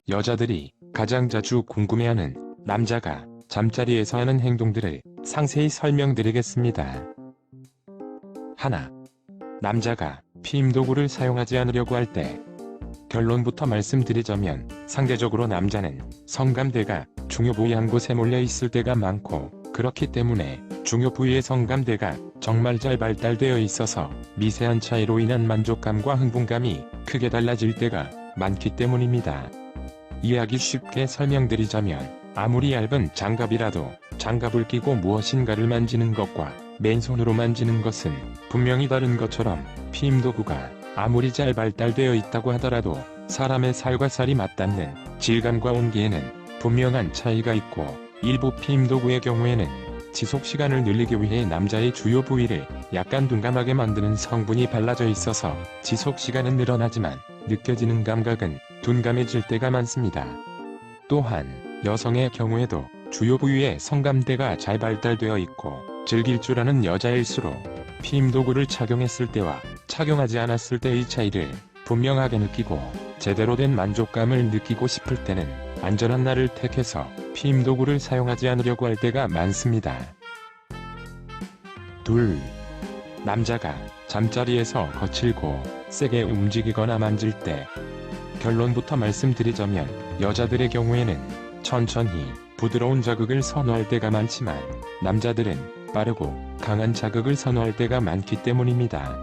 여자들이 가장 자주 궁금해하는 남자가 잠자리에서 하는 행동들을 상세히 설명드리겠습니다. 하나. 남자가 피임도구를 사용하지 않으려고 할 때. 결론부터 말씀드리자면 상대적으로 남자는 성감대가 중요 부위 한 곳에 몰려 있을 때가 많고, 그렇기 때문에 중요 부위의 성감대가 정말 잘 발달되어 있어서 미세한 차이로 인한 만족감과 흥분감이 크게 달라질 때가 많기 때문입니다. 이해하기 쉽게 설명드리자면 아무리 얇은 장갑이라도 장갑을 끼고 무엇인가를 만지는 것과 맨손으로 만지는 것은 분명히 다른 것처럼 피임도구가 아무리 잘 발달되어 있다고 하더라도 사람의 살과 살이 맞닿는 질감과 온기에는 분명한 차이가 있고, 일부 피임도구의 경우에는 지속시간을 늘리기 위해 남자의 주요 부위를 약간 둔감하게 만드는 성분이 발라져 있어서 지속시간은 늘어나지만 느껴지는 감각은 둔감해질 때가 많습니다. 또한 여성의 경우에도 주요 부위에 성감대가 잘 발달되어 있고 즐길 줄 아는 여자일수록 피임도구를 착용했을 때와 착용하지 않았을 때의 차이를 분명하게 느끼고 제대로 된 만족감을 느끼고 싶을 때는 안전한 날을 택해서 피임도구를 사용하지 않으려고 할 때가 많습니다. 둘. 남자가 잠자리에서 거칠고 세게 움직이거나 만질 때. 결론부터 말씀드리자면 여자들의 경우에는 천천히 부드러운 자극을 선호할 때가 많지만 남자들은 빠르고 강한 자극을 선호할 때가 많기 때문입니다.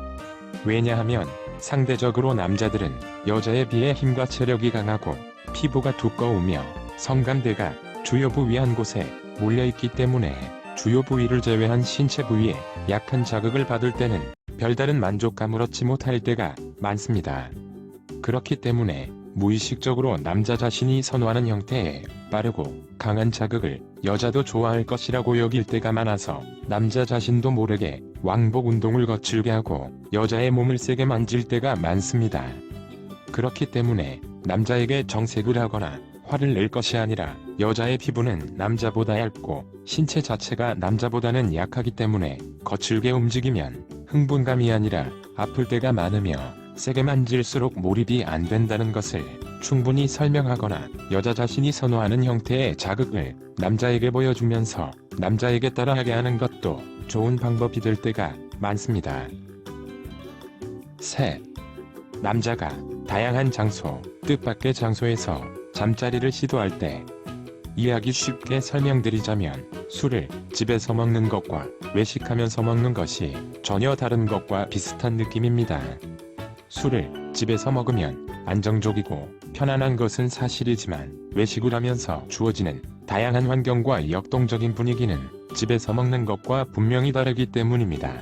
왜냐하면 상대적으로 남자들은 여자에 비해 힘과 체력이 강하고 피부가 두꺼우며 성감대가 주요 부위 한 곳에 몰려있기 때문에 주요 부위를 제외한 신체 부위에 약한 자극을 받을 때는 별다른 만족감을 얻지 못할 때가 많습니다. 그렇기 때문에 무의식적으로 남자 자신이 선호하는 형태의 빠르고 강한 자극을 여자도 좋아할 것이라고 여길 때가 많아서 남자 자신도 모르게 왕복 운동을 거칠게 하고 여자의 몸을 세게 만질 때가 많습니다. 그렇기 때문에 남자에게 정색을 하거나 화를 낼 것이 아니라 여자의 피부는 남자보다 얇고 신체 자체가 남자보다는 약하기 때문에 거칠게 움직이면 흥분감이 아니라 아플 때가 많으며 세게 만질수록 몰입이 안 된다는 것을 충분히 설명하거나 여자 자신이 선호하는 형태의 자극을 남자에게 보여주면서 남자에게 따라하게 하는 것도 좋은 방법이 될 때가 많습니다. 셋. 남자가 다양한 장소, 뜻밖의 장소에서 잠자리를 시도할 때. 이해하기 쉽게 설명드리자면 술을 집에서 먹는 것과 외식하면서 먹는 것이 전혀 다른 것과 비슷한 느낌입니다. 술을 집에서 먹으면 안정적이고 편안한 것은 사실이지만 외식을 하면서 주어지는 다양한 환경과 역동적인 분위기는 집에서 먹는 것과 분명히 다르기 때문입니다.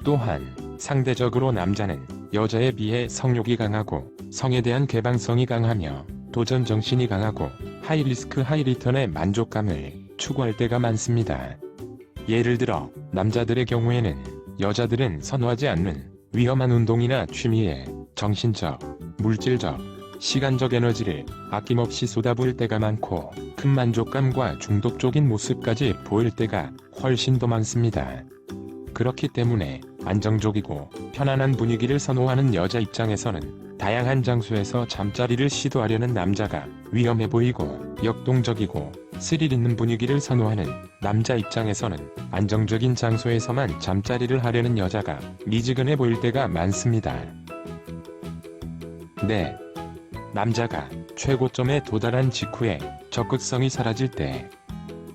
또한 상대적으로 남자는 여자에 비해 성욕이 강하고 성에 대한 개방성이 강하며 도전 정신이 강하고 하이리스크 하이리턴의 만족감을 추구할 때가 많습니다. 예를 들어 남자들의 경우에는 여자들은 선호하지 않는 위험한 운동이나 취미에 정신적, 물질적, 시간적 에너지를 아낌없이 쏟아부을 때가 많고 큰 만족감과 중독적인 모습까지 보일 때가 훨씬 더 많습니다. 그렇기 때문에 안정적이고 편안한 분위기를 선호하는 여자 입장에서는 다양한 장소에서 잠자리를 시도하려는 남자가 위험해 보이고 역동적이고 스릴 있는 분위기를 선호하는 남자 입장에서는 안정적인 장소에서만 잠자리를 하려는 여자가 미지근해 보일 때가 많습니다. 네. 남자가 최고점에 도달한 직후에 적극성이 사라질 때.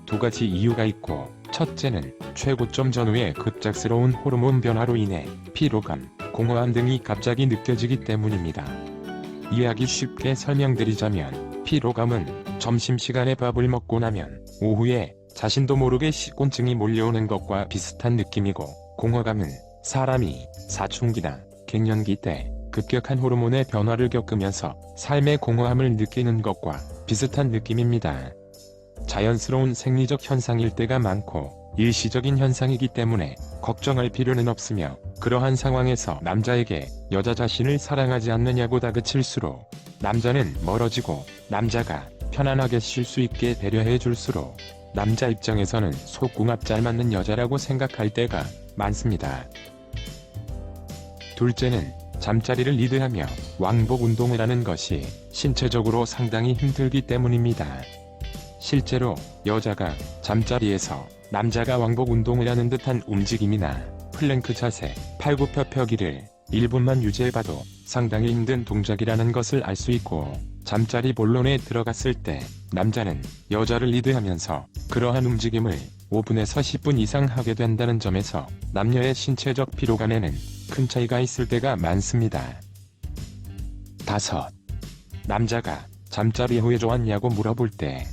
두 가지 이유가 있고, 첫째는 최고점 전후의 급작스러운 호르몬 변화로 인해 피로감, 공허함 등이 갑자기 느껴지기 때문입니다. 이해하기 쉽게 설명드리자면 피로감은 점심시간에 밥을 먹고 나면 오후에 자신도 모르게 식곤증이 몰려오는 것과 비슷한 느낌이고, 공허감은 사람이 사춘기나 갱년기 때 급격한 호르몬의 변화를 겪으면서 삶의 공허함을 느끼는 것과 비슷한 느낌입니다. 자연스러운 생리적 현상일 때가 많고 일시적인 현상이기 때문에 걱정할 필요는 없으며, 그러한 상황에서 남자에게 여자 자신을 사랑하지 않느냐고 다그칠수록 남자는 멀어지고 남자가 편안하게 쉴 수 있게 배려해 줄수록 남자 입장에서는 속궁합 잘 맞는 여자라고 생각할 때가 많습니다. 둘째는 잠자리를 리드하며 왕복 운동을 하는 것이 신체적으로 상당히 힘들기 때문입니다. 실제로 여자가 잠자리에서 남자가 왕복 운동을 하는 듯한 움직임이나 플랭크 자세, 팔굽혀펴기를 1분만 유지해봐도 상당히 힘든 동작이라는 것을 알 수 있고, 잠자리 본론에 들어갔을 때 남자는 여자를 리드하면서 그러한 움직임을 5분에서 10분 이상 하게 된다는 점에서 남녀의 신체적 피로감에는 큰 차이가 있을 때가 많습니다. 5. 남자가 잠자리 후에 좋았냐고 물어볼 때,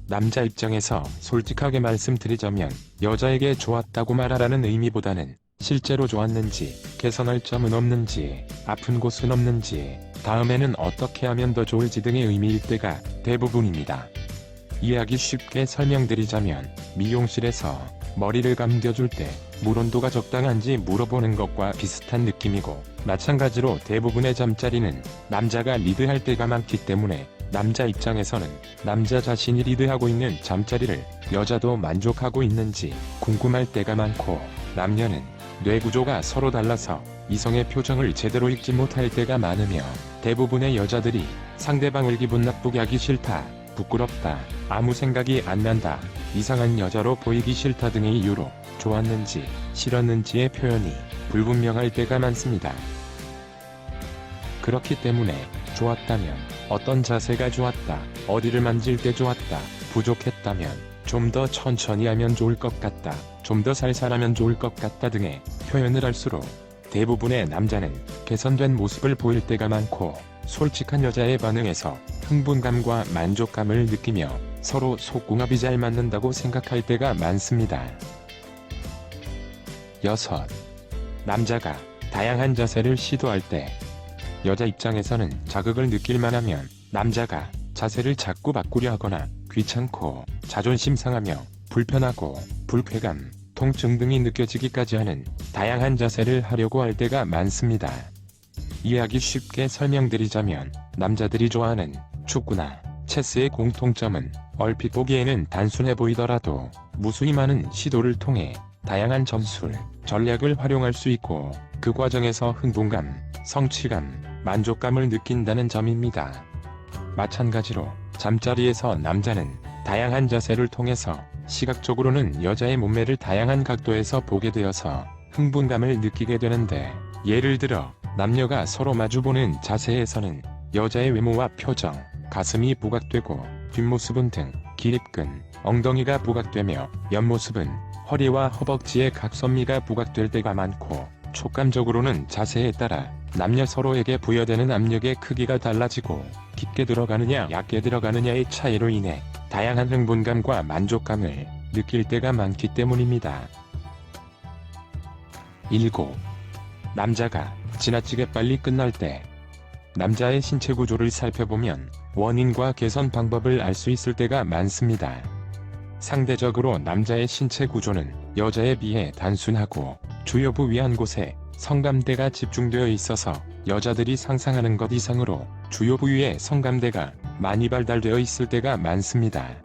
남자 입장에서 솔직하게 말씀드리자면 여자에게 좋았다고 말하라는 의미보다는 실제로 좋았는지, 개선할 점은 없는지, 아픈 곳은 없는지, 다음에는 어떻게 하면 더 좋을지 등의 의미일 때가 대부분입니다. 이해하기 쉽게 설명드리자면 미용실에서 머리를 감겨줄 때 물 온도가 적당한지 물어보는 것과 비슷한 느낌이고, 마찬가지로 대부분의 잠자리는 남자가 리드할 때가 많기 때문에 남자 입장에서는 남자 자신이 리드하고 있는 잠자리를 여자도 만족하고 있는지 궁금할 때가 많고, 남녀는 뇌 구조가 서로 달라서 이성의 표정을 제대로 읽지 못할 때가 많으며, 대부분의 여자들이 상대방을 기분 나쁘게 하기 싫다, 부끄럽다, 아무 생각이 안 난다, 이상한 여자로 보이기 싫다 등의 이유로 좋았는지 싫었는지의 표현이 불분명할 때가 많습니다. 그렇기 때문에 좋았다면 어떤 자세가 좋았다, 어디를 만질 때 좋았다, 부족했다면 좀 더 천천히 하면 좋을 것 같다, 좀 더 살살하면 좋을 것 같다 등의 표현을 할수록 대부분의 남자는 개선된 모습을 보일 때가 많고, 솔직한 여자의 반응에서 흥분감과 만족감을 느끼며 서로 속궁합이 잘 맞는다고 생각할 때가 많습니다. 6. 남자가 다양한 자세를 시도할 때, 여자 입장에서는 자극을 느낄만 하면 남자가 자세를 자꾸 바꾸려 하거나 귀찮고 자존심 상하며 불편하고 불쾌감, 통증 등이 느껴지기까지 하는 다양한 자세를 하려고 할 때가 많습니다. 이해하기 쉽게 설명드리자면 남자들이 좋아하는 축구나 체스의 공통점은 얼핏 보기에는 단순해 보이더라도 무수히 많은 시도를 통해 다양한 전술, 전략을 활용할 수 있고, 그 과정에서 흥분감, 성취감, 만족감을 느낀다는 점입니다. 마찬가지로 잠자리에서 남자는 다양한 자세를 통해서 시각적으로는 여자의 몸매를 다양한 각도에서 보게 되어서 흥분감을 느끼게 되는데, 예를 들어 남녀가 서로 마주보는 자세에서는 여자의 외모와 표정, 가슴이 부각되고 뒷모습은 등, 기립근, 엉덩이가 부각되며 옆모습은 허리와 허벅지의 각선미가 부각될 때가 많고, 촉감적으로는 자세에 따라 남녀 서로에게 부여되는 압력의 크기가 달라지고, 깊게 들어가느냐 얕게 들어가느냐의 차이로 인해 다양한 흥분감과 만족감을 느낄 때가 많기 때문입니다. 7. 남자가 지나치게 빨리 끝날 때, 남자의 신체 구조를 살펴보면 원인과 개선 방법을 알 수 있을 때가 많습니다. 상대적으로 남자의 신체 구조는 여자에 비해 단순하고 주요부 위 한 곳에 성감대가 집중되어 있어서 여자들이 상상하는 것 이상으로 주요 부위에 성감대가 많이 발달되어 있을 때가 많습니다.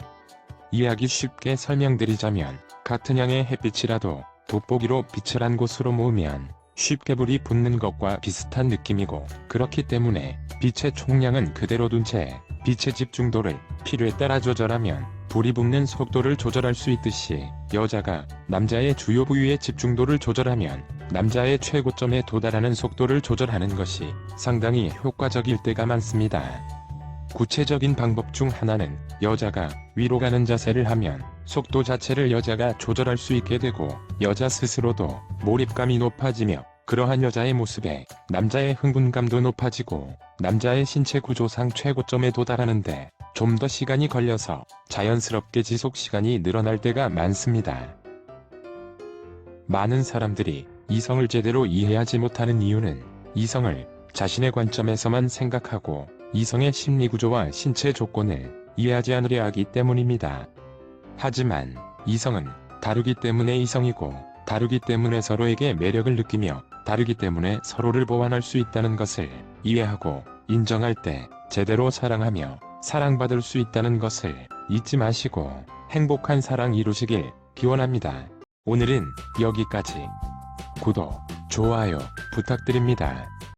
이해하기 쉽게 설명드리자면, 같은 양의 햇빛이라도 돋보기로 빛을 한 곳으로 모으면 쉽게 불이 붙는 것과 비슷한 느낌이고, 그렇기 때문에 빛의 총량은 그대로 둔 채 빛의 집중도를 필요에 따라 조절하면 불이 붙는 속도를 조절할 수 있듯이, 여자가 남자의 주요 부위의 집중도를 조절하면 남자의 최고점에 도달하는 속도를 조절하는 것이 상당히 효과적일 때가 많습니다. 구체적인 방법 중 하나는 여자가 위로 가는 자세를 하면 속도 자체를 여자가 조절할 수 있게 되고, 여자 스스로도 몰입감이 높아지며 그러한 여자의 모습에 남자의 흥분감도 높아지고, 남자의 신체 구조상 최고점에 도달하는데 좀 더 시간이 걸려서 자연스럽게 지속 시간이 늘어날 때가 많습니다. 많은 사람들이 이성을 제대로 이해하지 못하는 이유는 이성을 자신의 관점에서만 생각하고 이성의 심리 구조와 신체 조건을 이해하지 않으려 하기 때문입니다. 하지만 이성은 다르기 때문에 이성이고, 다르기 때문에 서로에게 매력을 느끼며, 다르기 때문에 서로를 보완할 수 있다는 것을 이해하고 인정할 때 제대로 사랑하며 사랑받을 수 있다는 것을 잊지 마시고 행복한 사랑 이루시길 기원합니다. 오늘은 여기까지. 구독, 좋아요 부탁드립니다.